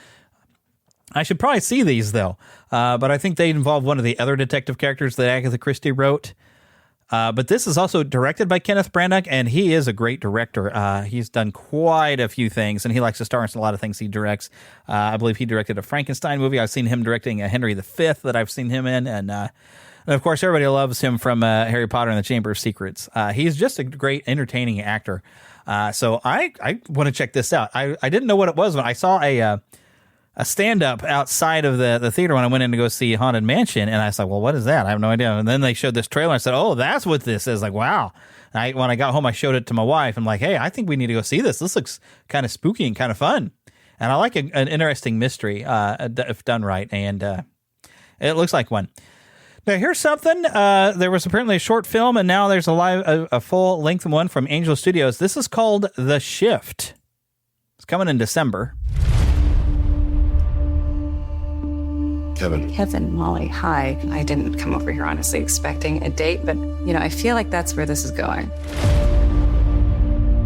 I should probably see these, though. But I think they involve one of the other detective characters that Agatha Christie wrote. But this is also directed by Kenneth Branagh, and he is a great director. He's done quite a few things, and he likes to star in a lot of things he directs. I believe he directed a Frankenstein movie. I've seen him directing a Henry V that I've seen him in, and of course, everybody loves him from Harry Potter and the Chamber of Secrets. He's just a great, entertaining actor. So I want to check this out. I didn't know what it was when I saw a stand-up outside of the theater when I went in to go see Haunted Mansion, and I was like, well, what is that? I have no idea. And then they showed this trailer, and I said, oh, that's what this is. Like, wow. And when I got home, I showed it to my wife. I'm like, hey, I think we need to go see this. This looks kind of spooky and kind of fun. And I like an interesting mystery if done right, and it looks like one. Now, here's something. There was apparently a short film, and now there's a full-length one from Angel Studios. This is called The Shift. It's coming in December. Kevin, Molly, hi. I didn't come over here honestly expecting a date, but, I feel like that's where this is going.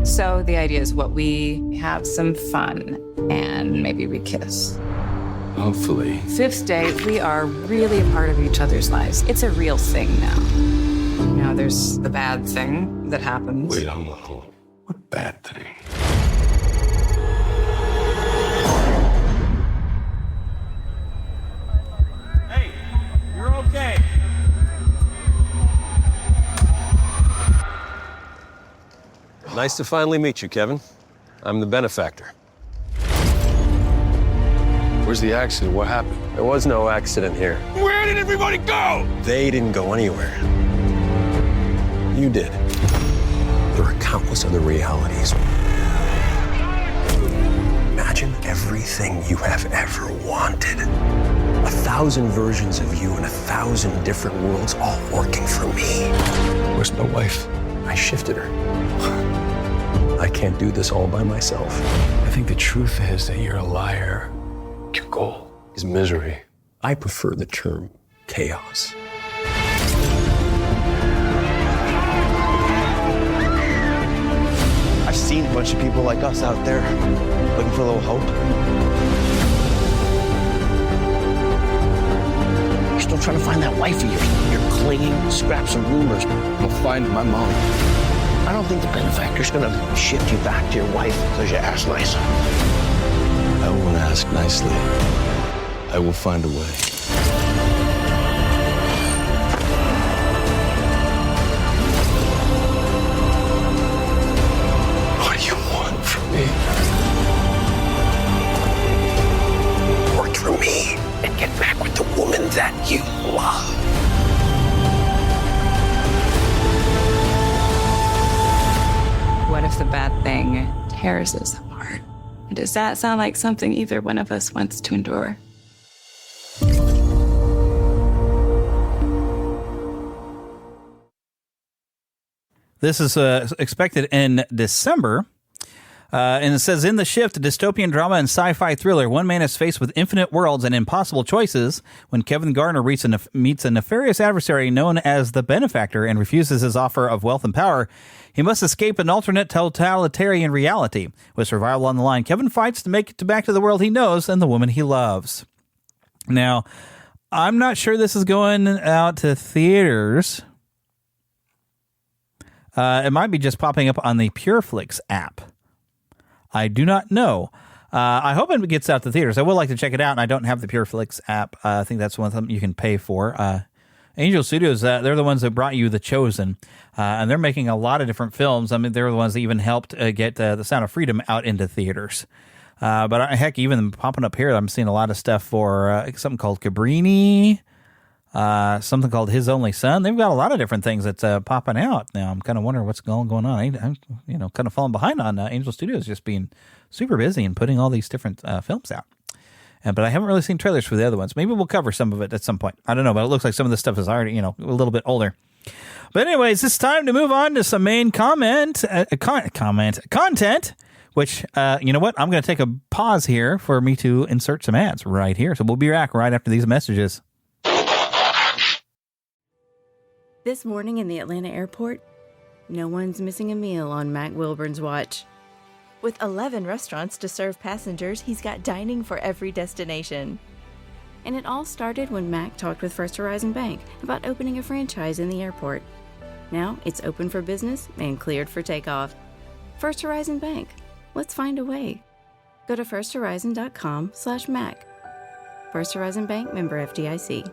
So the idea is we have some fun, and maybe we kiss. Hopefully. 5th date, we are really a part of each other's lives. It's a real thing now. There's the bad thing that happens. Wait, hold on. What bad thing? Hey, you're okay. Nice to finally meet you, Kevin. I'm the benefactor. Where's the accident? What happened? There was no accident here. Where did everybody go? They didn't go anywhere. You did. There are countless other realities. Imagine everything you have ever wanted. 1,000 versions of you in 1,000 different worlds, all working for me. Where's my wife? I shifted her. I can't do this all by myself. I think the truth is that you're a liar. Your goal is misery. I prefer the term chaos. I've seen a bunch of people like us out there looking for a little hope. You're still trying to find that wife of yours. You're clinging, scraps and rumors. I'll find my mom. I don't think the benefactor's gonna shift you back to your wife because you asked nice. I won't ask nicely. I will find a way. What do you want from me? Work for me and get back with the woman that you love. What if the bad thing tears us apart? Does that sound like something either one of us wants to endure? This is expected in December. And it says, in The Shift, a dystopian drama and sci-fi thriller, one man is faced with infinite worlds and impossible choices when Kevin Garner meets a nefarious adversary known as the Benefactor and refuses his offer of wealth and power. He must escape an alternate totalitarian reality. With survival on the line, Kevin fights to make it back to the world he knows and the woman he loves. Now, I'm not sure this is going out to theaters. It might be just popping up on the PureFlix app. I do not know. I hope it gets out to theaters. I would like to check it out, and I don't have the PureFlix app. I think that's one of them you can pay for. Angel Studios, they're the ones that brought you The Chosen, and they're making a lot of different films. I mean, they're the ones that even helped get The Sound of Freedom out into theaters. But heck, even popping up here, I'm seeing a lot of stuff for something called Cabrini, something called His Only Son. They've got a lot of different things that's popping out now. I'm kind of wondering what's going on. I'm kind of falling behind on Angel Studios just being super busy and putting all these different films out. But I haven't really seen trailers for the other ones. Maybe we'll cover some of it at some point. I don't know, but it looks like some of this stuff is already, a little bit older. But anyways, it's time to move on to some main content, which, you know what? I'm going to take a pause here for me to insert some ads right here. So we'll be back right after these messages. This morning in the Atlanta airport, no one's missing a meal on Mac Wilburn's watch. With 11 restaurants to serve passengers, he's got dining for every destination. And it all started when Mac talked with First Horizon Bank about opening a franchise in the airport. Now it's open for business and cleared for takeoff. First Horizon Bank. Let's find a way. Go to firsthorizon.com/Mac. First Horizon Bank, member FDIC.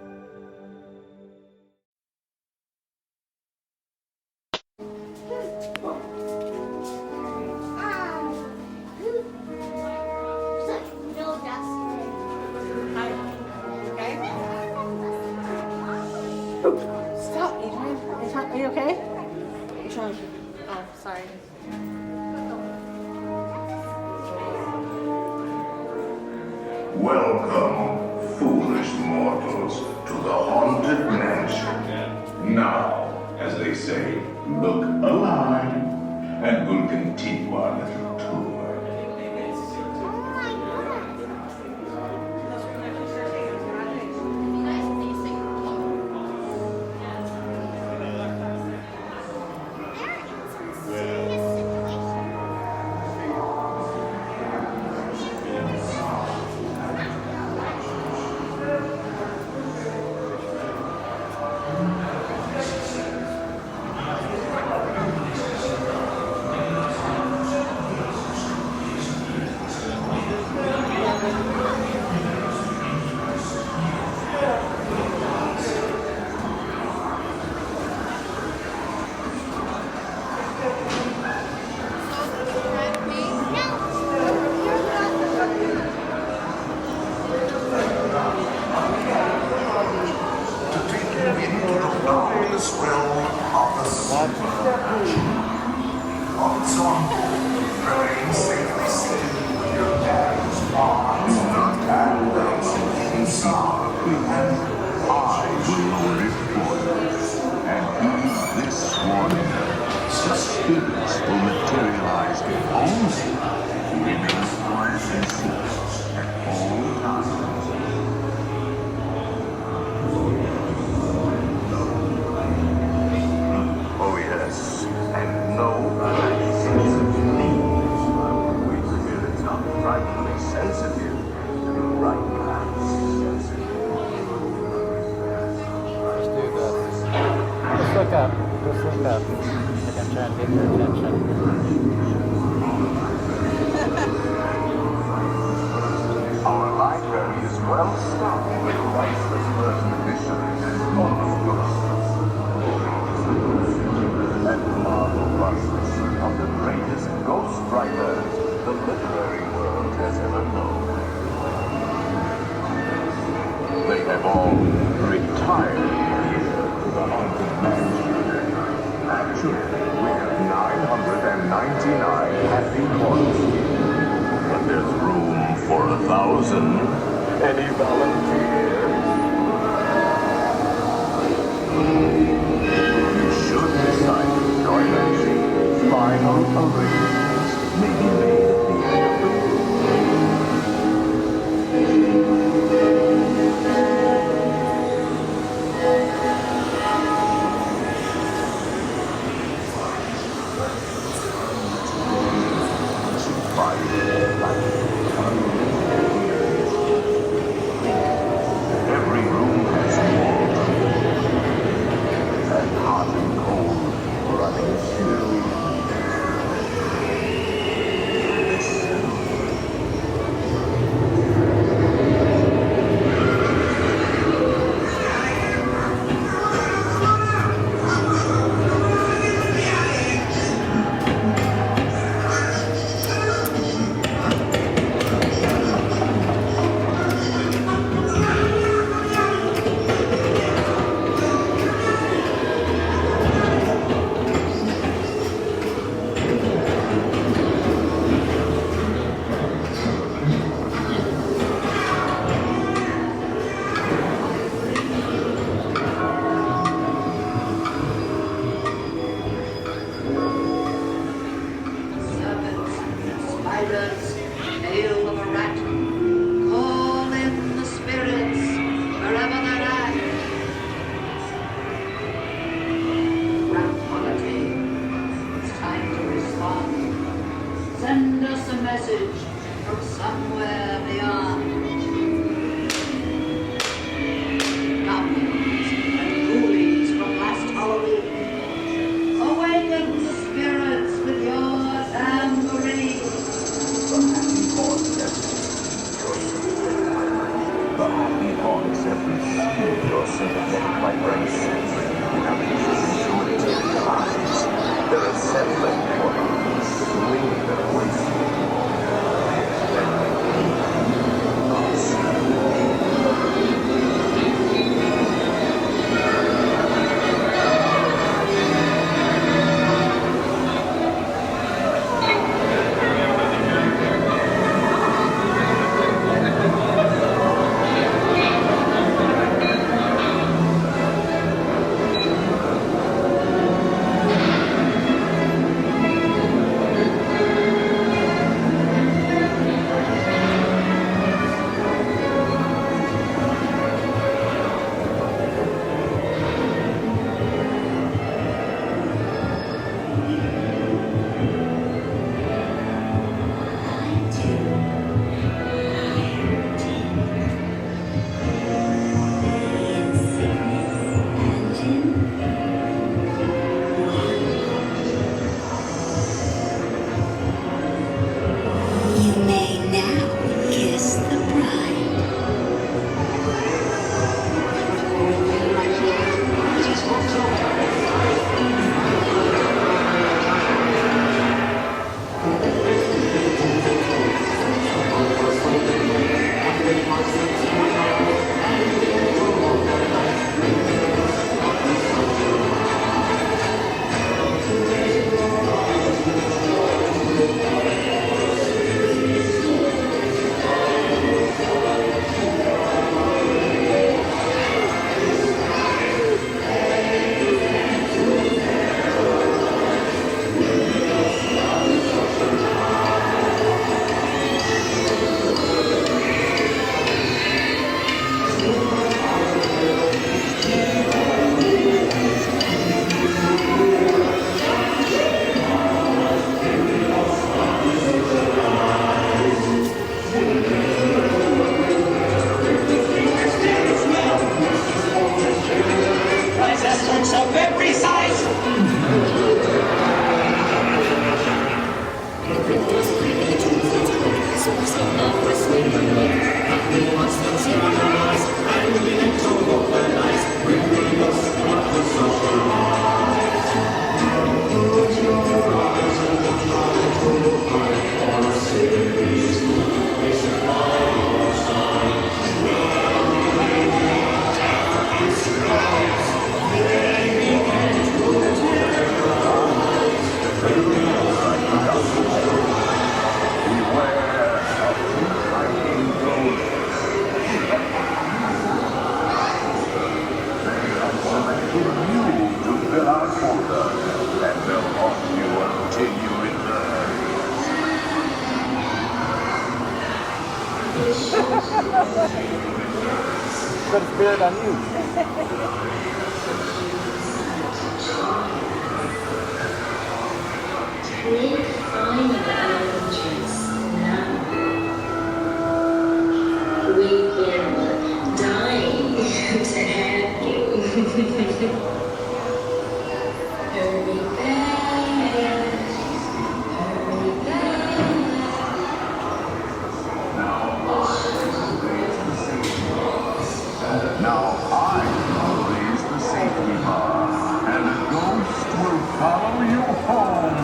Stop, Adrian. Are you okay? Oh, sorry. Welcome, foolish mortals, to the haunted mansion. Now, as they say, look alive, and we'll continue our little tour. Final arrangements may be made message from somewhere beyond. Goblins and ghoulies from last Halloween. Awaken the spirits with your tambourine. The happy horns have received your sympathetic vibrations. Now they intuitive lives. They're assembling for the swing that awaits you. Got a spirit on you. We'll find the entrance now. We've been dying to have you. Hurry back, hurry back. Now I will raise the safety bar, and a ghost will follow you home.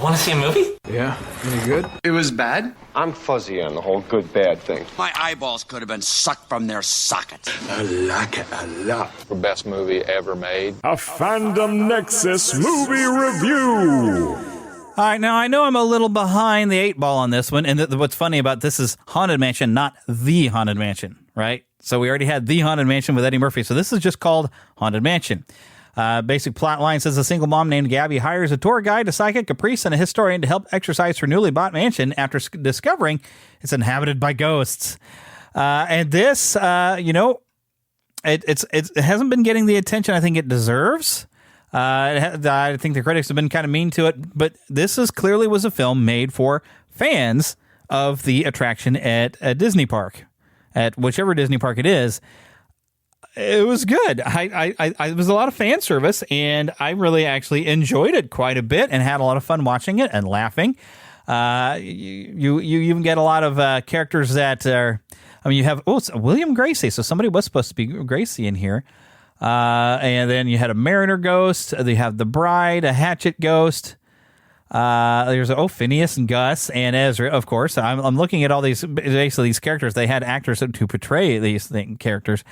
Want to see a movie? Yeah. Any good? It was bad. I'm fuzzy on the whole good-bad thing. My eyeballs could have been sucked from their sockets. I like it a lot. The best movie ever made. A Fandom Nexus movie review. All right, now I know I'm a little behind the 8 ball on this one, and what's funny about this is Haunted Mansion, not The Haunted Mansion, right? So we already had The Haunted Mansion with Eddie Murphy, so this is just called Haunted Mansion. Basic plot line says a single mom named Gabby hires a tour guide, a psychic, a priest, and a historian to help exorcise her newly bought mansion after discovering it's inhabited by ghosts. And this, it hasn't been getting the attention I think it deserves. I think the critics have been kind of mean to it, but this clearly was a film made for fans of the attraction at a Disney park, at whichever Disney park it is. It was good. It was a lot of fan service, and I really actually enjoyed it quite a bit and had a lot of fun watching it and laughing. You even get a lot of characters that are. I mean, you have it's William Gracie, so somebody was supposed to be Gracie in here. And then you had a Mariner ghost. You have the bride, a Hatchet ghost. There's Phineas and Gus and Ezra, of course. I'm looking at all these characters. They had actors to portray these characters.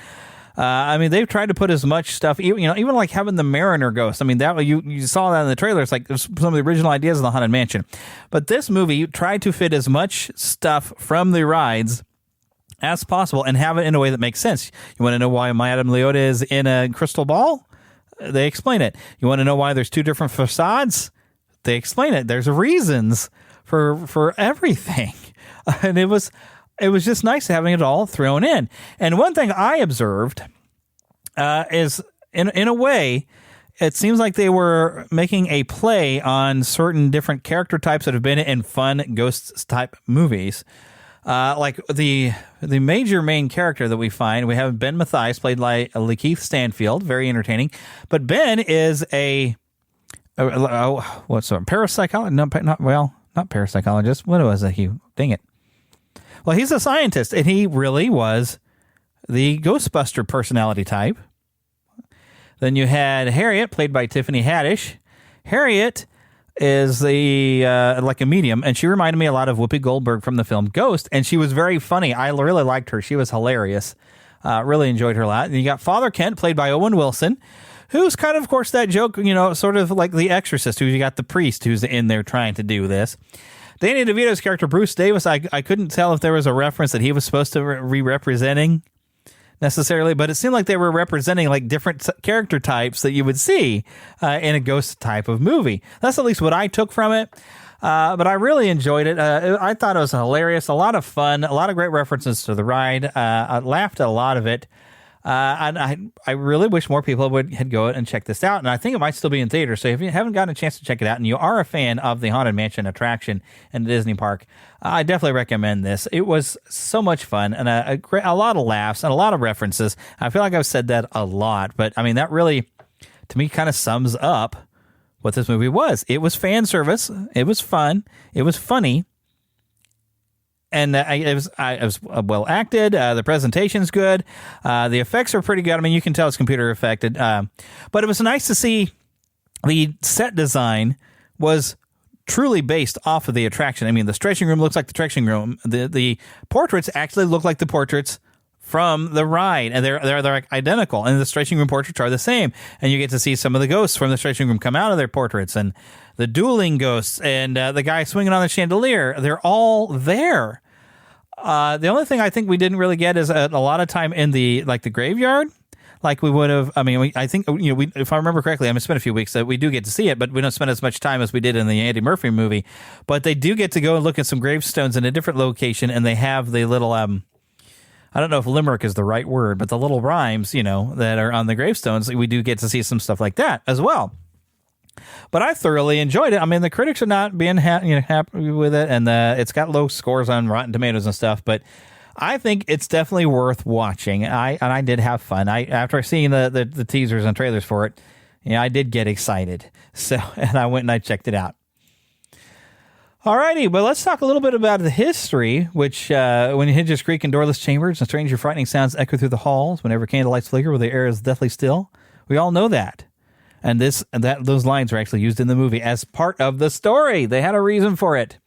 I mean, they've tried to put as much stuff, even like having the Mariner ghost. I mean, that you saw that in the trailer. It's like some of the original ideas of the Haunted Mansion. But this movie tried to fit as much stuff from the rides as possible and have it in a way that makes sense. You want to know why Madame Leota is in a crystal ball? They explain it. You want to know why there's 2 different facades? They explain it. There's reasons for everything. And it was just nice having it all thrown in. And one thing I observed is, in a way, it seems like they were making a play on certain different character types that have been in fun ghost type movies. Like the major main character that we have Ben Mathias, played by Lakeith Stanfield, very entertaining. But Ben is a parapsychologist? Not parapsychologist. What was it? Dang it. Well, he's a scientist, and he really was the Ghostbuster personality type. Then you had Harriet, played by Tiffany Haddish. Harriet is like a medium, and she reminded me a lot of Whoopi Goldberg from the film Ghost, and she was very funny. I really liked her. She was hilarious. Really enjoyed her a lot. And you got Father Kent, played by Owen Wilson, who's kind of course, that joke, sort of like The Exorcist, who you got the priest who's in there trying to do this. Danny DeVito's character, Bruce Davis, I couldn't tell if there was a reference that he was supposed to be representing necessarily, but it seemed like they were representing like different character types that you would see in a ghost type of movie. That's at least what I took from it. But I really enjoyed it. I thought it was hilarious, a lot of fun, a lot of great references to the ride. I laughed at a lot of it. And I really wish more people would go and check this out. And I think it might still be in theaters. So if you haven't gotten a chance to check it out and you are a fan of the Haunted Mansion attraction in the Disney park, I definitely recommend this. It was so much fun and a lot of laughs and a lot of references. I feel like I've said that a lot, but I mean, that really, to me, kind of sums up what this movie was. It was fan service. It was fun. It was funny. And it was well acted. The presentation's good. The effects are pretty good. I mean, you can tell it's computer affected. But it was nice to see the set design was truly based off of the attraction. I mean, the stretching room looks like the stretching room. The portraits actually look like the portraits from the ride, and they're identical. And the stretching room portraits are the same. And you get to see some of the ghosts from the stretching room come out of their portraits, and the dueling ghosts, and the guy swinging on the chandelier. They're all there. The only thing I think we didn't really get is a lot of time in the graveyard, like we would have. I mean, I think if I remember correctly, I spent a few weeks that we do get to see it, but we don't spend as much time as we did in the Eddie Murphy movie. But they do get to go and look at some gravestones in a different location, and they have the little I don't know if limerick is the right word, but the little rhymes, that are on the gravestones. We do get to see some stuff like that as well. But I thoroughly enjoyed it. I mean, the critics are not being happy with it, and it's got low scores on Rotten Tomatoes and stuff. But I think it's definitely worth watching. I did have fun. After seeing the teasers and trailers for it, I did get excited. And I went and I checked it out. Alrighty, but let's talk a little bit about the history, which when hinges creak in doorless chambers and strange and frightening sounds echo through the halls, whenever candlelights flicker where the air is deathly still. We all know that. And those lines were actually used in the movie as part of the story. They had a reason for it.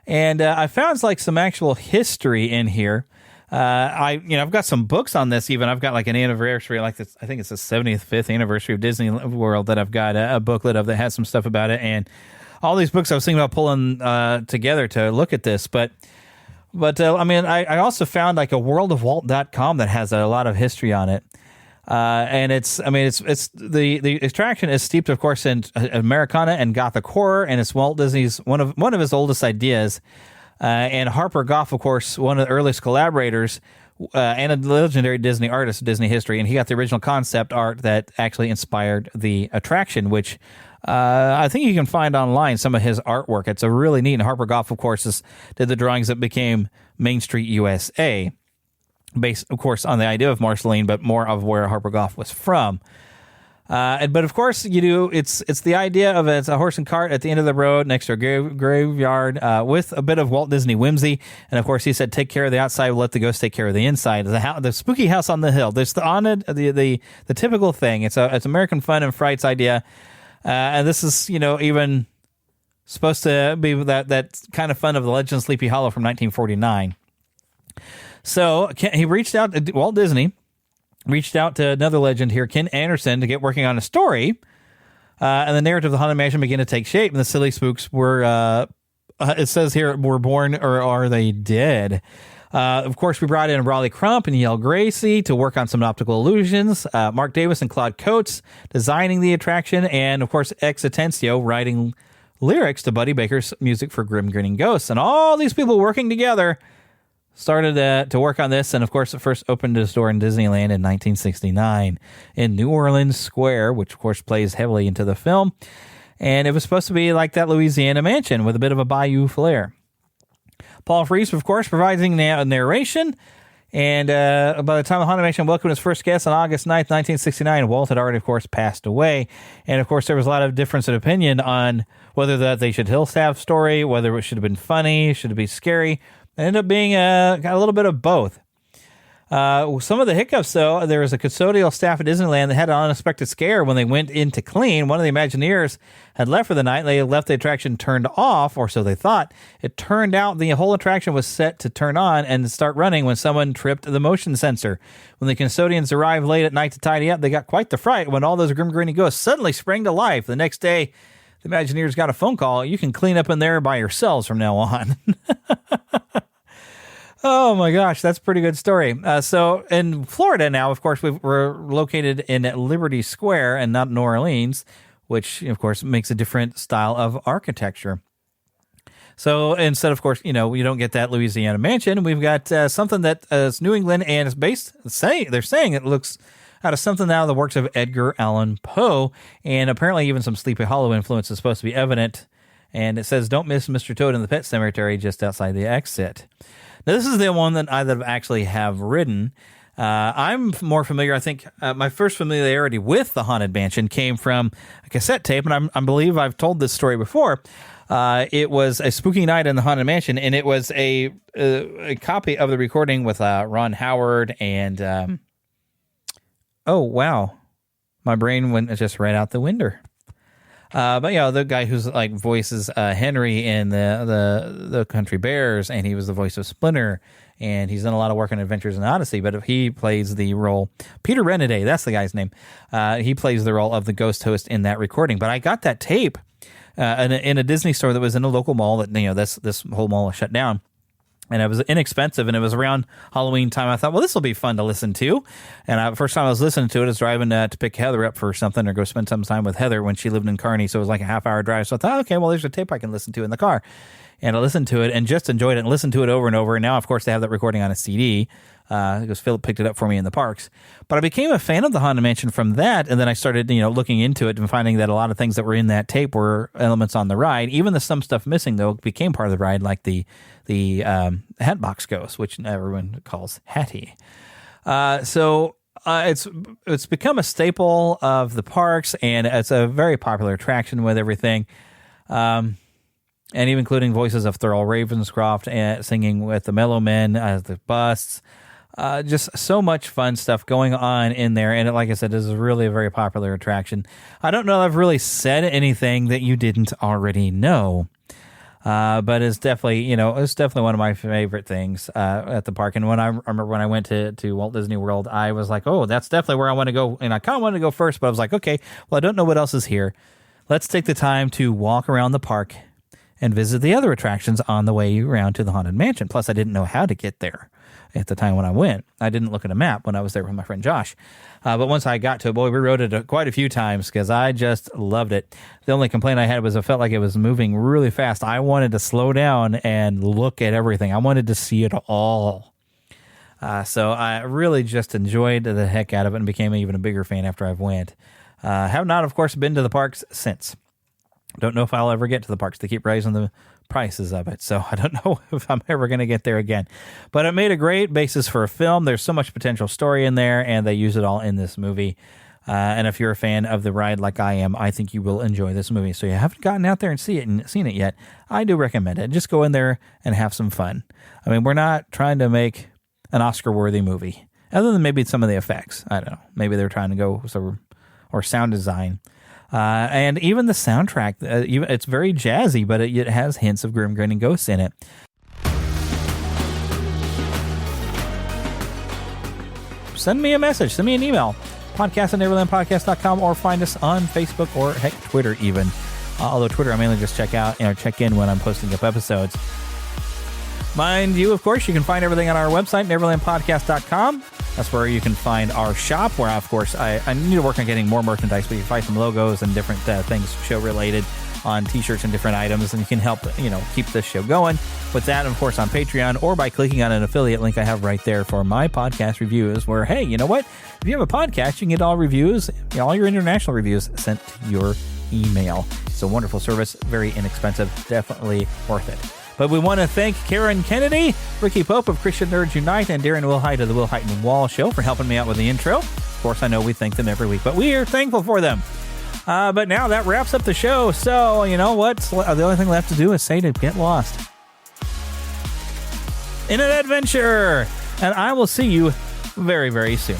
And I found like some actual history in here. I've got some books on this. Even I've got like an anniversary, like this. I think it's the 75th anniversary of Disney World that I've got a booklet of that has some stuff about it. And all these books I was thinking about pulling together to look at this, but I also found like a worldofwalt.com that has a lot of history on it. And it's the attraction is steeped, of course, in Americana and Gothic horror, and it's Walt Disney's one of his oldest ideas. And Harper Goff, of course, one of the earliest collaborators, and a legendary Disney artist of Disney history, and he got the original concept art that actually inspired the attraction, which I think you can find online some of his artwork. It's a really neat. And Harper Goff, of course, did the drawings that became Main Street USA. Based, of course, on the idea of Marceline, but more of where Harper Goff was from. But of course, it's the idea of it's a horse and cart at the end of the road next to a graveyard with a bit of Walt Disney whimsy. And of course, he said, "Take care of the outside, we'll let the ghosts take care of the inside." The spooky house on the hill. There's the typical thing. It's American fun and frights idea, and this is even supposed to be that kind of fun of the Legend of Sleepy Hollow from 1949. So he reached out. Walt Disney reached out to another legend here, Ken Anderson, to get working on a story. And the narrative of the Haunted Mansion began to take shape, and the silly spooks were, it says here, were born, or are they dead? Of course, we brought in Raleigh Crump and Yale Gracie to work on some optical illusions. Mark Davis and Claude Coates designing the attraction, and of course, Ex Atencio writing lyrics to Buddy Baker's music for Grim Grinning Ghosts. And all these people working together started to work on this, and of course, it first opened its door in Disneyland in 1969 in New Orleans Square, which of course plays heavily into the film. And it was supposed to be like that Louisiana mansion with a bit of a bayou flair. Paul Reubens, of course, providing narration. And by the time the Haunted Mansion welcomed its first guest on August 9th, 1969, Walt had already, of course, passed away. And of course, there was a lot of difference in opinion on whether that they should have story, whether it should have been funny, should it be scary. It ended up being got a little bit of both. Some of the hiccups, though, there was a custodial staff at Disneyland that had an unexpected scare when they went in to clean. One of the Imagineers had left for the night. They had left the attraction turned off, or so they thought. It turned out the whole attraction was set to turn on and start running when someone tripped the motion sensor. When the custodians arrived late at night to tidy up, they got quite the fright when all those grim grinning ghosts suddenly sprang to life. The next day, the Imagineers got a phone call. You can clean up in there by yourselves from now on. Oh my gosh, that's a pretty good story. So in Florida now, of course, we're located in Liberty Square and not New Orleans, which of course makes a different style of architecture. So instead, of course, you don't get that Louisiana mansion. We've got something that is New England and is based. They're saying it looks out of something out of the works of Edgar Allan Poe, and apparently even some Sleepy Hollow influence is supposed to be evident. And it says, "Don't miss Mr. Toad in the Pet Cemetery," just outside the exit. Now, this is the one that I actually have ridden. I'm more familiar. I think my first familiarity with the Haunted Mansion came from a cassette tape, and I believe I've told this story before. It was a spooky night in the Haunted Mansion, and it was a copy of the recording with Ron Howard and oh wow, my brain went just right out the window. But the guy who's like voices Henry in the Country Bears, and he was the voice of Splinter, and he's done a lot of work on Adventures in Odyssey. But he plays the role, Peter Renaday, that's the guy's name. He plays the role of the ghost host in that recording. But I got that tape in a Disney store that was in a local mall that this whole mall was shut down. And it was inexpensive, and it was around Halloween time. I thought, well, this will be fun to listen to. And first time I was listening to it, I was driving to pick Heather up for something or go spend some time with Heather when she lived in Kearney. So it was like a half-hour drive. So I thought, okay, well, there's a tape I can listen to in the car. And I listened to it and just enjoyed it and listened to it over and over. And now, of course, they have that recording on a CD because Philip picked it up for me in the parks. But I became a fan of the Haunted Mansion from that. And then I started, looking into it and finding that a lot of things that were in that tape were elements on the ride. Even the some stuff missing, though, became part of the ride, like the Hatbox Ghost, which everyone calls Hattie. So it's become a staple of the parks, and it's a very popular attraction with everything. And even including voices of Paul Reubens singing with the Mellow Men as the busts. Just so much fun stuff going on in there. And like I said, this is really a very popular attraction. I don't know if I've really said anything that you didn't already know. But it's definitely, one of my favorite things at the park. And when I remember when I went to Walt Disney World, I was like, oh, that's definitely where I want to go. And I kind of wanted to go first, but I was like, okay, well, I don't know what else is here. Let's take the time to walk around the park and visit the other attractions on the way around to the Haunted Mansion. Plus, I didn't know how to get there at the time when I went. I didn't look at a map when I was there with my friend Josh. But once I got to it, boy, we rode it quite a few times because I just loved it. The only complaint I had was I felt like it was moving really fast. I wanted to slow down and look at everything. I wanted to see it all. So I really just enjoyed the heck out of it and became even a bigger fan after I went. Have not, of course, been to the parks since. Don't know if I'll ever get to the parks. They keep raising the prices of it, so I don't know if I'm ever going to get there again. But it made a great basis for a film. There's so much potential story in there, and they use it all in this movie. And if you're a fan of the ride like I am, I think you will enjoy this movie. So you haven't gotten out there and seen it yet, I do recommend it. Just go in there and have some fun. I mean, we're not trying to make an Oscar-worthy movie, other than maybe some of the effects. I don't know. Maybe they're trying to go or sound design. And even the soundtrack, it's very jazzy, but it has hints of Grim Grinning Ghosts in it. Send me a message. Send me an email. podcast@neverlandpodcast.com, or find us on Facebook or heck, Twitter even. Although Twitter, I mainly just check in when I'm posting up episodes. Mind you, of course, you can find everything on our website, neverlandpodcast.com. That's where you can find our shop, where, of course, I need to work on getting more merchandise, but you can find some logos and different things show-related on T-shirts and different items, and you can help, keep this show going with that, of course, on Patreon, or by clicking on an affiliate link I have right there for my podcast reviews, where, hey, you know what? If you have a podcast, you can get all reviews, all your international reviews sent to your email. It's a wonderful service, very inexpensive, definitely worth it. But we want to thank Karen Kennedy, Ricky Pope of Christian Nerds Unite, and Darren Wilhite of the Wilhite Wall Show for helping me out with the intro. Of course, I know we thank them every week, but we are thankful for them. But now that wraps up the show. So, you know what? The only thing left to do is say to get lost in an adventure. And I will see you very, very soon.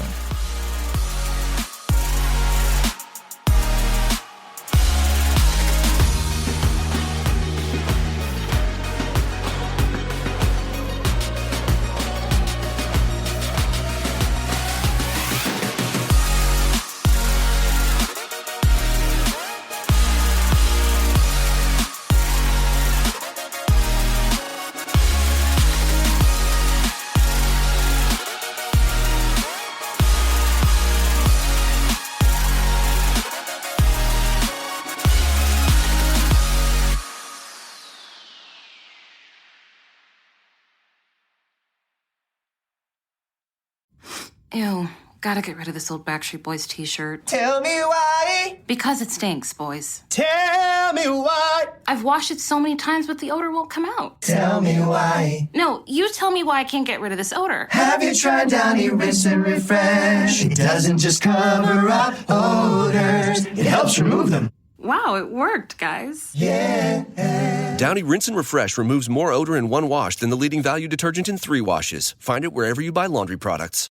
Ew, gotta get rid of this old Backstreet Boys t-shirt. Tell me why. Because it stinks, boys. Tell me why. I've washed it so many times, but the odor won't come out. Tell me why. No, you tell me why I can't get rid of this odor. Have you tried Downy Rinse and Refresh? It doesn't just cover up odors, it helps remove them. Wow, it worked, guys. Yeah. Downy Rinse and Refresh removes more odor in one wash than the leading value detergent in 3 washes. Find it wherever you buy laundry products.